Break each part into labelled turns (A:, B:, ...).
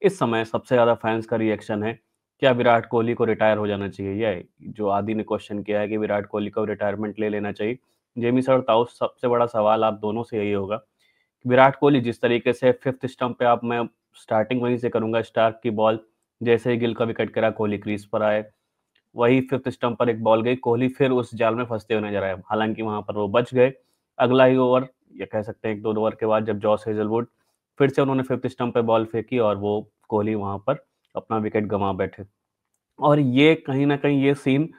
A: इस समय सबसे ज़्यादा फैन्स का रिएक्शन है, क्या विराट कोहली को रिटायर हो जाना चाहिए? ये जो आदि ने क्वेश्चन किया है कि विराट कोहली को रिटायरमेंट ले लेना चाहिए। जेमी सर, ताऊ, सबसे बड़ा सवाल आप दोनों से यही होगा, विराट कोहली जिस तरीके से 5th स्टंप पे, आप मैं स्टार्टिंग वहीं से करूँगा, स्टार्क की बॉल जैसे ही गिल का विकेट गिरा, कोहली क्रीज पर आए, वही 5th स्टंप पर एक बॉल गई, कोहली फिर उस जाल में फँसते हुए नज़र आए। हालाँकि वहाँ पर वो बच गए। अगला ही ओवर, या कह सकते हैं 1-2 ओवर के बाद, जब जॉस हेज़लवुड फिर से उन्होंने 5th स्टंप पे बॉल फेंकी और वो कोहली वहाँ पर अपना विकेट गँवा बैठे। और ये कहीं न कहीं ये सीन,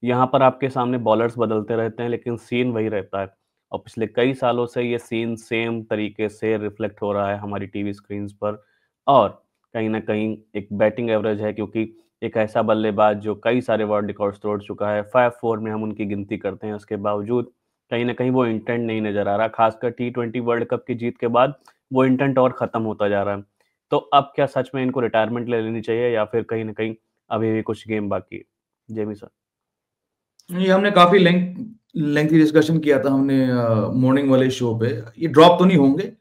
A: यहाँ पर आपके सामने बॉलर्स बदलते रहते हैं, लेकिन सीन वही रहता है। और पिछले कई सालों से ये सीन सेम तरीके से रिफ्लेक्ट हो रहा है हमारी टीवी स्क्रीन्स पर। और कहीं न कहीं एक बैटिंग एवरेज है, क्योंकि एक ऐसा बल्लेबाज जो कई सारे वर्ल्ड रिकॉर्ड्स तोड़ चुका है, 5-4 में हम उनकी गिनती करते हैं, उसके बावजूद कहीं न कहीं वो इंटेंट नहीं नज़र आ रहा। ख़ासकर टी20 वर्ल्ड कप की जीत के बाद वो इंटेंट और ख़त्म होता जा रहा है। तो अब क्या सच में इनको रिटायरमेंट ले लेनी चाहिए, या फिर कहीं न कहीं अभी भी कुछ गेम बाकी है? Jamie sir.
B: ये हमने काफी लेंथी डिस्कशन किया था हमने मॉर्निंग वाले शो पे। ये ड्रॉप तो नहीं होंगे,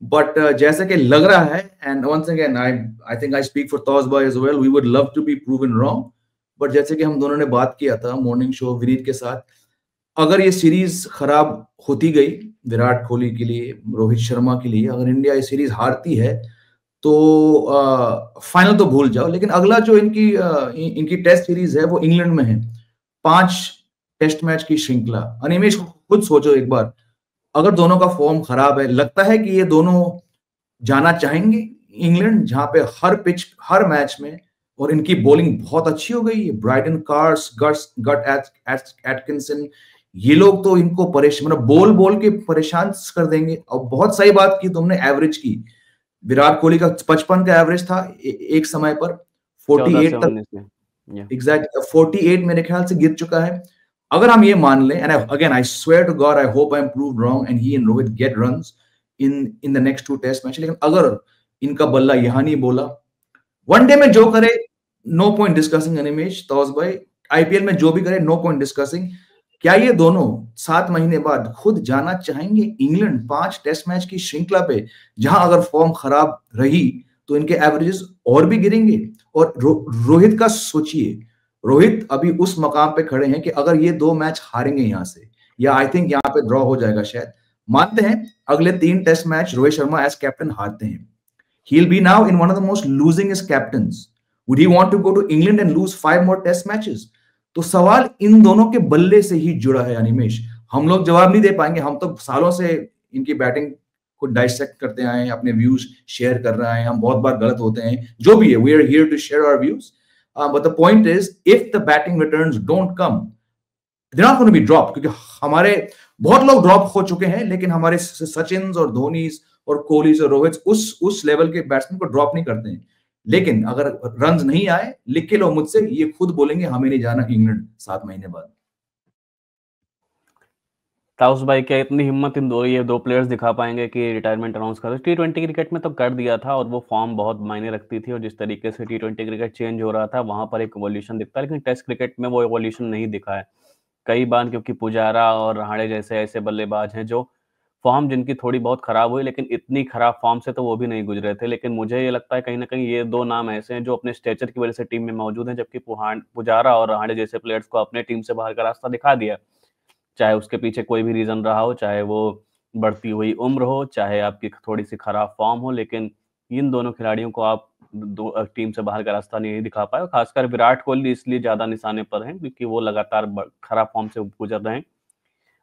B: बट जैसे कि लग रहा है, and once again I think I speak for those boy as well, we would love to be proven wrong, but जैसे कि हम दोनों ने बात किया था मॉर्निंग शो विनीत के साथ, अगर ये सीरीज खराब होती गई विराट कोहली के लिए, रोहित शर्मा के लिए, अगर इंडिया ये सीरीज हारती है तो फाइनल तो भूल जाओ, लेकिन अगला जो इनकी टेस्ट सीरीज है वो इंग्लैंड में है। 5 टेस्ट मैच की श्रृंखला। अनिमेश, खुद सोचो एक बार, अगर दोनों का फॉर्म खराब है, लगता है कि ये दोनों जाना चाहेंगे इंग्लैंड, जहां पे हर पिच हर मैच में, और इनकी बॉलिंग बहुत अच्छी हो गई है, ब्राइडन कार्स, एटकिंसन, ये लोग तो इनको परेशान, मतलब बोल बोल के परेशान कर देंगे। और बहुत सही बात की तुमने एवरेज की, विराट कोहली का 55 का एवरेज था एक समय पर,
A: 14 से
B: 48 तक,
A: 19 में। या
B: एग्जैक्ट 48 मेरे ख्याल से गिर चुका है। अगर हम ये मान लें, and again I swear to God, I hope I am proved wrong and he and Rohit get runs in in the next 2 test match, लेकिन अगर इनका बल्ला यहां नहीं बोला, वनडे में जो करे नो पॉइंट डिस्कसिंग। अनिमेश, तौस भाई, आईपीएल में जो भी करे नो पॉइंट डिस्कसिंग। क्या ये दोनों 7 महीने बाद खुद जाना चाहेंगे इंग्लैंड 5 टेस्ट मैच की श्रृंखला पे, जहां अगर फॉर्म खराब रही तो इनके एवरेजेस और भी गिरेंगे? और रोहित का सोचिए, रोहित अभी उस मकाम पे खड़े हैं कि अगर ये 2 मैच हारेंगे यहां से, या आई थिंक यहां पे ड्रॉ हो जाएगा शायद, मानते हैं अगले 3 test match Rohit Sharma as captain हारते हैं, he'll be now in one of the most losingest captains. Would he want to go to England and lose 5 more test matches? तो सवाल इन दोनों के बल्ले से ही जुड़ा है अनिमेश। हम लोग जवाब नहीं दे पाएंगे, हम तो सालों से इनकी बैटिंग को डाइसेक्ट करते आए हैं, अपने व्यूज शेयर कर रहे हैं, हम बहुत बार गलत होते हैं, जो भी है, we are here to share our views, but the point is, if the batting returns don't come, they are not gonna be drop, क्योंकि हमारे बहुत लोग ड्रॉप हो चुके हैं, लेकिन हमारे सचिन और धोनी और कोहली और रोहित उस लेवल के बैट्समैन को ड्रॉप नहीं करते हैं। लेकिन अगर रन्स नहीं आए, लिख के लो मुझसे, ये खुद बोलेंगे हमें नहीं जाना इंग्लैंड 7 महीने बाद।
A: ताउस भाई, क्या इतनी हिम्मत ये दो प्लेयर्स दिखा पाएंगे कि रिटायरमेंट अनाउंस कर? टी20 क्रिकेट में तो कर दिया था, और वो फॉर्म बहुत मायने रखती थी, और जिस तरीके से टी20 क्रिकेट चेंज हो रहा था वहां पर एक एवोल्यूशन दिखता है, लेकिन टेस्ट क्रिकेट में वो एवोल्यूशन नहीं दिखा है कई बार, क्योंकि पुजारा और रहाणे जैसे ऐसे बल्लेबाज हैं जो फॉर्म जिनकी थोड़ी बहुत खराब हुई, लेकिन इतनी खराब फॉर्म से तो वो भी नहीं गुजरे थे। लेकिन मुझे ये लगता है कहीं ना कहीं ये दो नाम ऐसे हैं जो अपने स्टेचर की वजह से टीम में मौजूद हैं, जबकि पुजारा और रहाणे जैसे प्लेयर्स को अपने टीम से बाहर का रास्ता दिखा दिया। चाहे उसके पीछे कोई भी रीजन रहा हो, चाहे वो बढ़ती हुई उम्र हो, चाहे आपकी थोड़ी सी खराब फॉर्म हो, लेकिन इन दोनों खिलाड़ियों को आप टीम से बाहर का रास्ता नहीं दिखा पाए। और खासकर विराट कोहली इसलिए ज्यादा निशाने पर हैं क्योंकि वो लगातार खराब फॉर्म से गुजर रहे हैं।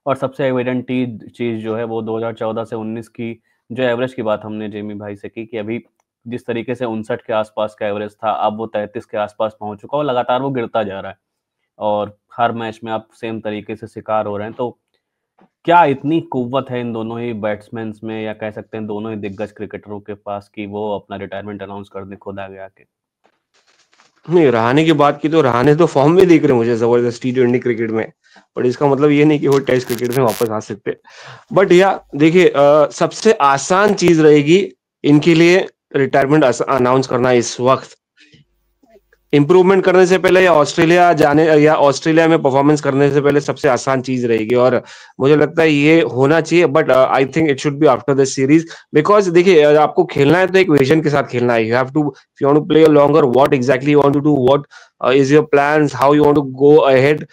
A: और सबसे एविडेंट चीज जो है वो 2014 से 19 की जो एवरेज की बात हमने जेमी भाई से की, कि अभी जिस तरीके से 59 के आसपास का एवरेज था, अब वो 33 के आसपास पहुंच चुका और लगातार वो गिरता जा रहा है, और हर मैच में आप सेम तरीके से शिकार हो रहे हैं। तो क्या इतनी कुव्वत है इन दोनों ही बैट्समैन में, या कह सकते हैं दोनों ही दिग्गज क्रिकेटरों के पास, कि वो अपना रिटायरमेंट अनाउंस कर दे खुद आगे आके?
C: नहीं, रहाणे की बात की तो रहाणे तो फॉर्म में दिख रहे मुझे जबरदस्त टी20 क्रिकेट में, बट इसका मतलब ये नहीं कि वो टेस्ट क्रिकेट में वापस आ सकते। बट या देखिए, सबसे आसान चीज रहेगी इनके लिए रिटायरमेंट अनाउंस करना इस वक्त, इम्प्रूवमेंट करने से पहले या ऑस्ट्रेलिया जाने या ऑस्ट्रेलिया में परफॉर्मेंस करने से पहले सबसे आसान चीज रहेगी, और मुझे लगता है ये होना चाहिए। But I think it should be after this series, because देखिए आपको खेलना है तो एक विजन के साथ खेलना है। You have to, if you want to play longer, what exactly you want to do, what is your plans, how you want to go ahead,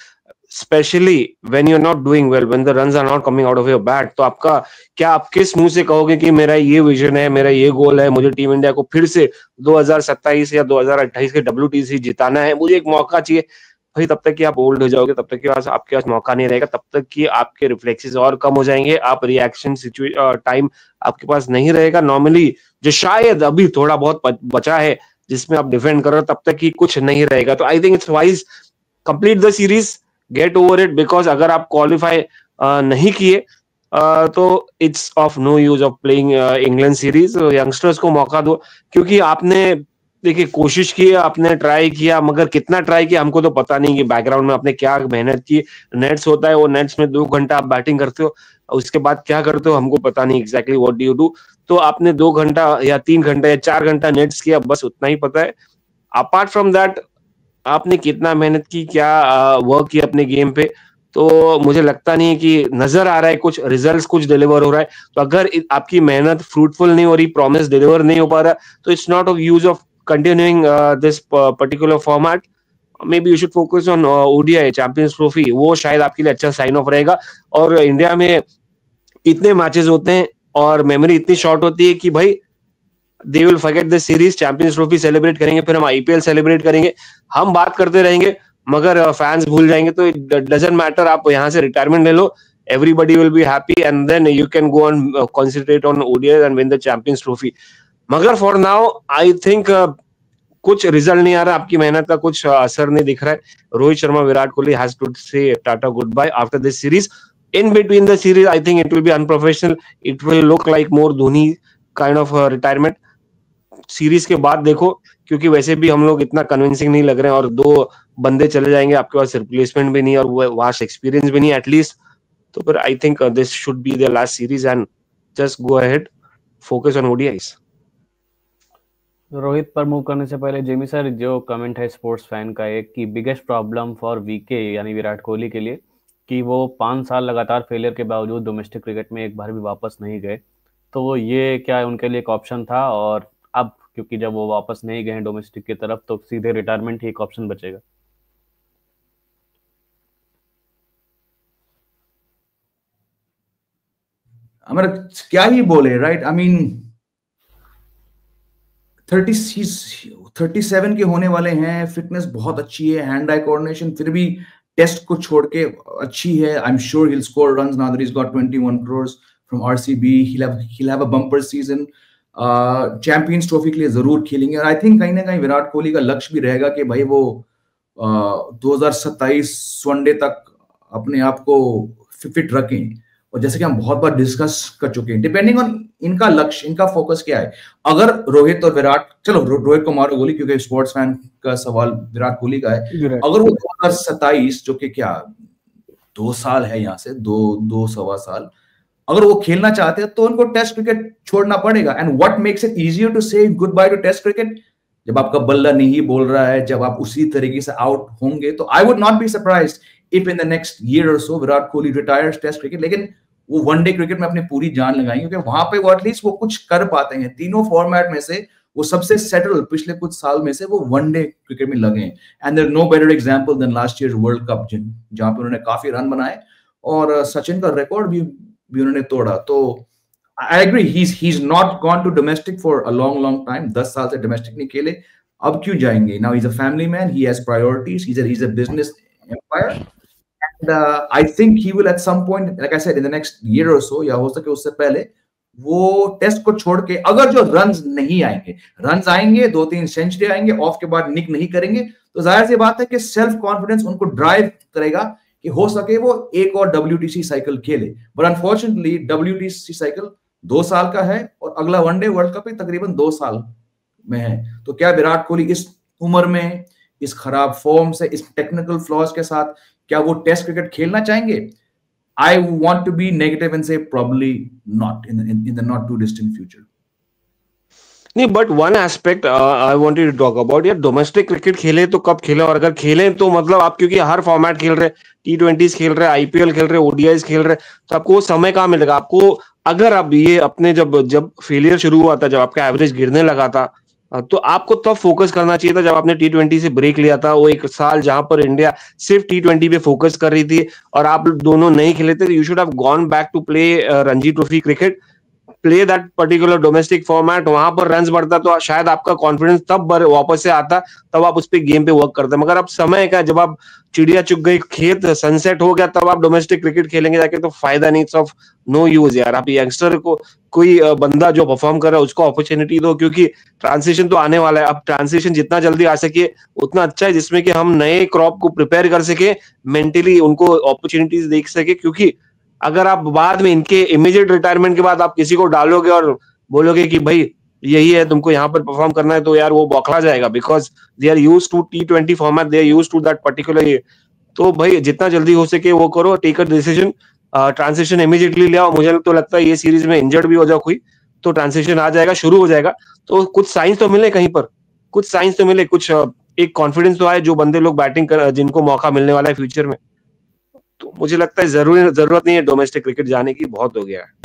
C: especially when you're not doing well, when the runs are not coming out of your bat। तो आपका क्या, आप किस मुंह से कहोगे कि मेरा ये विजन है, मेरा ये गोल है, मुझे टीम इंडिया को फिर से 2027 या 2028 के WTC जिताना है, मुझे एक मौका चाहिए। भाई तब तक कि आप ओल्ड हो जाओगे, तब तक कि आपके पास मौका नहीं रहेगा, तब तक कि आपके रिफ्लेक्सेस और कम हो जाएंगे, आप रिएक्शन टाइम आपके पास नहीं रहेगा नॉर्मली, जो शायद अभी थोड़ा बहुत बचा है जिसमें आप डिफेंड कर रहे हो, तब तक कि कुछ नहीं रहेगा। तो I think it's wise complete the series, get over it, because अगर आप क्वालिफाई नहीं किए तो it's of no use of playing England series. Youngsters को मौका दो, क्योंकि आपने देखिए कोशिश की, आपने ट्राई किया, मगर कितना ट्राई किया हमको तो पता नहीं कि बैकग्राउंड में आपने क्या मेहनत की। नेट्स होता है, वो नेट्स में 2 घंटा आप बैटिंग करते हो, उसके बाद क्या करते हो हमको पता नहीं exactly what do you do. तो आपने 2 घंटा या 3 घंटा या 4 घंटा नेट्स किया, बस उतना ही पता है। अपार्ट फ्रॉम दैट आपने कितना मेहनत की, क्या वर्क किया अपने गेम पे, तो मुझे लगता नहीं है कि नजर आ रहा है कुछ रिजल्ट्स, कुछ डिलीवर हो रहा है। तो अगर आपकी मेहनत फ्रूटफुल नहीं हो रही, प्रॉमिस डिलीवर नहीं हो पा रहा, तो it's not of use of continuing this particular format. May be you should focus on ODI champions trophy, वो शायद आपके लिए अच्छा साइन ऑफ रहेगा। और इंडिया में इतने मैचेस होते हैं और मेमोरी इतनी शॉर्ट होती है कि भाई they will forget the series, champions trophy celebrate करेंगे, फिर हम IPL सेलिब्रेट करेंगे, हम बात करते रहेंगे मगर फैंस भूल जाएंगे। तो इट डजंट मैटर, आप यहाँ से रिटायरमेंट ले लो, everybody will be happy and then you can go on concentrate on ODI and win the champions trophy। मगर for now I think कुछ रिजल्ट नहीं आ रहा, आपकी मेहनत का कुछ असर नहीं दिख रहा है। Rohit Sharma, Virat Kohli has to say tata goodbye after this series। In between the series I think it will be unprofessional, it will look like more Dhoni kind of retirement। Series के बाद देखो, क्योंकि वैसे भी हम लोग इतना कन्विंसिंग नहीं लग रहे हैं, और 2 बंदे चले जाएंगे, आपके पास रिप्लेसमेंट भी नहीं और वास्ट एक्सपीरियंस भी नहीं एटलीस्ट। तो फिर I think this should be the last series and just go ahead, focus on ODIs।
A: Rohit पर मूव करने से पहले जेमी सर, जो कमेंट है स्पोर्ट्स फैन का एक, कि बिगेस्ट प्रॉब्लम फॉर VK यानी विराट कोहली के लिए कि वो 5 साल लगातार फेलियर के बावजूद डोमेस्टिक क्रिकेट में एक बार भी वापस नहीं गए। तो ये क्या उनके लिए एक ऑप्शन था? और अब क्योंकि जब वो वापस नहीं गए हैं डोमेस्टिक की तरफ, तो सीधे रिटायरमेंट ही एक ऑप्शन बचेगा।
B: हमारा क्या ही बोले, राइट? आई मीन 37 के होने वाले हैं, फिटनेस बहुत अच्छी है, हैंड आई कोऑर्डिनेशन फिर भी टेस्ट को छोड़ के अच्छी है। I am sure he'll score runs now that he's got 21 crores from RCB। he'll have a bumper season। Champions trophy के लिए जरूर खेलेंगे, और आई थिंक कहीं ना कहीं विराट कोहली का लक्ष्य भी रहेगा कि भाई वो 2027 वनडे तक अपने आप को फिट रखें। और जैसे कि हम बहुत बार डिस्कस कर चुके हैं, डिपेंडिंग ऑन इनका लक्ष्य, इनका फोकस क्या है। अगर रोहित और विराट, चलो रोहित को मारो गोली क्योंकि स्पोर्ट्स फैन का सवाल विराट कोहली का है, अगर वो 2027 जो कि क्या 2 साल है यहाँ से, 2-2.25 साल, अगर वो खेलना चाहते हैं तो उनको टेस्ट क्रिकेट छोड़ना पड़ेगा। And what makes it easier to say goodbye to test cricket, जब आपका बल्ला नहीं बोल रहा है, जब आप उसी तरीके से आउट होंगे, तो I would not be surprised if in the next year or so Virat Kohli retires test cricket. लेकिन वो वनडे क्रिकेट में अपनी पूरी जान लगाएंगे, क्योंकि वहां पे वो एटलीस्ट वो कुछ कर पाते हैं। तीनों फॉर्मेट में से वो सबसे सेटल पिछले कुछ साल में से वो वनडे क्रिकेट में लगे हैं। And there no better example than last year world cup, जहां पे उन्होंने काफी रन बनाए और सचिन का रिकॉर्ड भी उन्होंने तोड़ा। तो I agree, he is not gone to domestic for a long time. 10 साल से डोमेस्टिक नहीं खेले, अब क्यों जाएंगे? Now he is a family man, he has priorities, he is a business empire. And I think he will at some point, like I said, in the next year or so, या हो सके उससे पहले, वो test को छोड़ के, अगर जो रन्स नहीं आएंगे, रन्स आएंगे 2-3 सेंचुरी आएंगे, ऑफ के बाद निक नहीं करेंगे, तो जाहिर सी बात है कि सेल्फ कॉन्फिडेंस उनको ड्राइव करेगा कि हो सके वो एक और WTC साइकिल खेले। बट अनफॉर्चुनेटली WTC साइकिल 2 साल का है और अगला वनडे वर्ल्ड कप तकरीबन 2 साल में है। तो क्या विराट कोहली इस उम्र में, इस खराब फॉर्म से, इस टेक्निकल फ्लॉज के साथ, क्या वो टेस्ट क्रिकेट खेलना चाहेंगे? I want to be negative and say probably not in the not too distant future।
C: नहीं, but one aspect I wanted to talk about, यार डोमेस्टिक क्रिकेट खेले तो कब खेले, और अगर खेले तो मतलब आप, क्योंकि हर फॉर्मेट खेल रहे, T20s खेल रहे, IPL खेल रहे, ODIs खेल रहे, तो आपको वो समय कहाँ मिलेगा आपको? अगर आप ये अपने जब फेलियर शुरू हुआ था, जब आपका एवरेज गिरने लगा था, तो आपको तब फोकस करना चाहिए था, जब आपने T20 से ब्रेक लिया था, वो एक साल जहां पर इंडिया सिर्फ T20 पे फोकस कर रही थी और आप दोनों नहीं खेले थे। You should have gone back to play Ranji trophy cricket, play that particular domestic format, वहां पर रन्स बढ़ता तो शायद आपका कॉन्फिडेंस तब वापस से आता, तब आप उस पे गेम पे वर्क करते। मगर अब समय का, जब आप चिड़िया चुग गई, खेत सनसेट हो गया, तब आप डोमेस्टिक क्रिकेट खेलेंगे जाके, तो फायदा नहीं, इट्स ऑफ नो यूज यार। आप यंगस्टर को, कोई बंदा जो परफॉर्म कर रहा है उसको अपॉर्चुनिटी दो, क्योंकि ट्रांसिशन तो आने वाला है। अब ट्रांसिशन जितना जल्दी आ सके उतना अच्छा है, जिसमें कि हम नए क्रॉप को प्रिपेयर कर सके, मेंटली उनको अपॉर्चुनिटीज देख सके। क्योंकि अगर आप बाद में इनके इमीडिएट रिटायरमेंट के बाद आप किसी को डालोगे और बोलोगे कि भाई यही है, तुमको यहाँ पर परफॉर्म करना है, तो यार वो बौखला जाएगा, because they are use to T20 format, they are use to that particular ये। तो भाई जितना जल्दी हो सके वो करो, take a decision, transition immediately ले आओ। मुझे तो लगता है ये सीरीज में इंजर्ड भी हो जाओ कोई, तो ट्रांसिशन आ जाएगा, शुरू हो जाएगा। तो कुछ साइंस तो मिले कहीं पर, कुछ साइंस तो मिले, कुछ एक कॉन्फिडेंस तो आए, जो बंदे लोग बैटिंग कर, जिनको मौका मिलने वाला है फ्यूचर में। तो मुझे लगता है जरूरत नहीं है डोमेस्टिक क्रिकेट जाने की, बहुत हो गया है।